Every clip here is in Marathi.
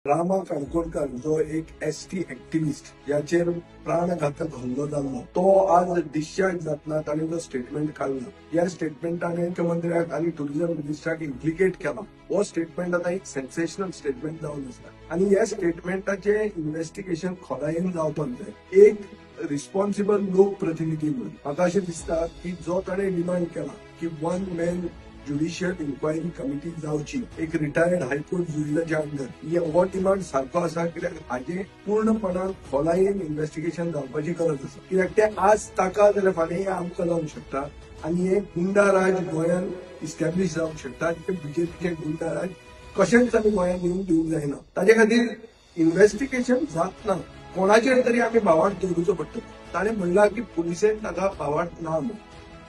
रामा काणकोणकर जो एक एसटी एक्टिव्हिस्ट याचेर प्राणघातक हल्लो जाल्लो तो आज डिस्चार्ज जातना ताणें जो स्टेटमेंट काढला या स्टेटमेंटान मुख्यमंत्र्याक आणि टुरिझम मिनिस्टराक इम्प्लिकेट केला. हो स्टेटमेंट आता एक सेन्सेशनल स्टेटमेंट जावन आसा आणि ह्या स्टेटमेंटाचे इन्व्हेस्टिगेशन खोलायेन जावपाक जाय. एक रिस्पॉन्सिबल लोकप्रतिनिधी म्हणून म्हाका अशें दिसता की जो ताणें डिमांड केला की 1 man ज्युडिशियल इन्क्वायरी कमिटी जावची एक रिटायर्ड हायकोर्ट जुरिजाच्या अंडर हो डिमांड सारको आसा. कित्याक हाजे पूर्णपणान खोलायेन इन्व्हेस्टिगेशन जावपाची गरज आसा. कित्याक ते आज ताका जाल्यार फाल्यां आमकां जावंक शकता आणि हे गुंडा राज गोंयान इस्टॅब्लिश जावंक शकता. बीजेपीचे गुंडा राज कशेंच आमी गोंयान येवन दिवंक जायना. ताजे खातीर इन्व्हेस्टिगेशन जातना कोणाचेर तरी आमी भावार्थ दवरूचो पडटलो. ताणें म्हणला की पुलिसेन ताका भावार्थ ना म्हणून.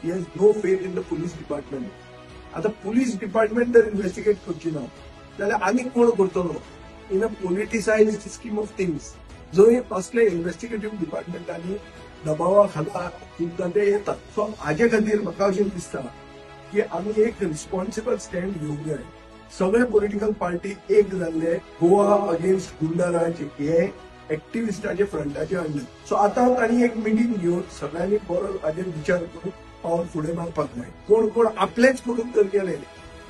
He has no faith in the police department. आता पुलीस डिपार्टमेंट जर इन्व्हेस्टिगेट करची ना जाल्यार आनी कोण करतलो in a politicised scheme of things. जंय असले इन्व्हेस्टिगेटिव्ह डिपार्टमेंटांनी दबावा खाला ते येतात. सो हाजे खातीर म्हाका अशें दिसता की आमी एक रिस्पॉन्सिबल स्टँड घेवंक जाय. सगळे पॉलिटिकल पार्टी एक जाल्ले गोवा अगेन्स्ट गुंडाराज हे एक्टिव्हिस्टाचे फ्रंटाचे अंडर. सो आता तांणी एक मिटींग घेवन सगळ्यांनी बरो हाजेर विचार करून पावल फुडें मारपाक जाय. कोण कोण आपलेच करून जर गेले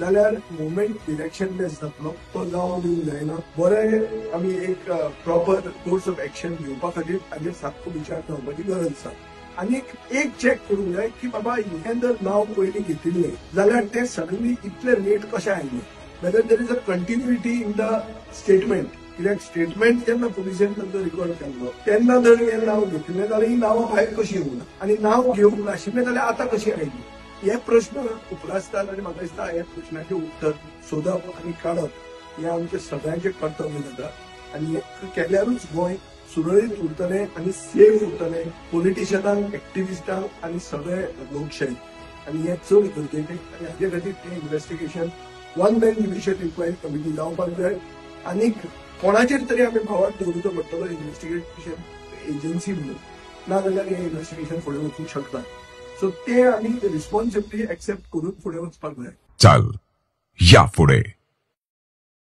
जाल्यार मुवमेंट इलेक्शनलेस जातलो. तो जावंक दिवंक जायना. बरें आमी एक प्रॉपर कोर्स ऑफ एक्शन घेवपा खातीर हाजेर सारको विचार करपाची गरज आसा. आनी एक चॅक करूंक जाय की बाबा हें जर नांव पयलीं घेतिल्लें जाल्यार तें सडनली इतले लेट कशें आयलें. Whether there is a continuity in the statement. कित्याक स्टेटमेंट जेन्ना पुलिसेन तांचो रिकॉर्ड केल्लो तेन्ना जर हें नांव घेतिल्लें जाल्यार ही नांवां भायर कशीं येवना आनी नांव घेवंक नाशिल्लें जाल्यार आतां कशीं आयलीं हे प्रश्न उपरासतात. आनी म्हाका दिसता हे प्रश्नाचें उत्तर सोदप आनी काडप हें आमचें सगळ्यांचें कर्तव्य जाता. आनी हें केल्यारूच गोंय सुरळीत उरतलें आनी सेफ उरतलें पॉलिटिशनांक, एक्टिव्हिस्टांक आनी सगळे लोकशाय. आनी हें चड गरजेचें. आनी हाजे खातीर तें investigation 1 man judicial inquiry committee जावपाक जाय. आनीक कोणाचेर तरी आमी भावार्थ दवरूचो पडटलो इन्व्हेस्टिगेशन एजन्सी म्हणून. ना जाल्यार हें इन्व्हेस्टिगेशन फुडें वचूंक शकता. सो ते आमी रिस्पॉन्सिबिलिटी एक्सेप्ट करून फुडें वचपाक जाय. चल या पुढे.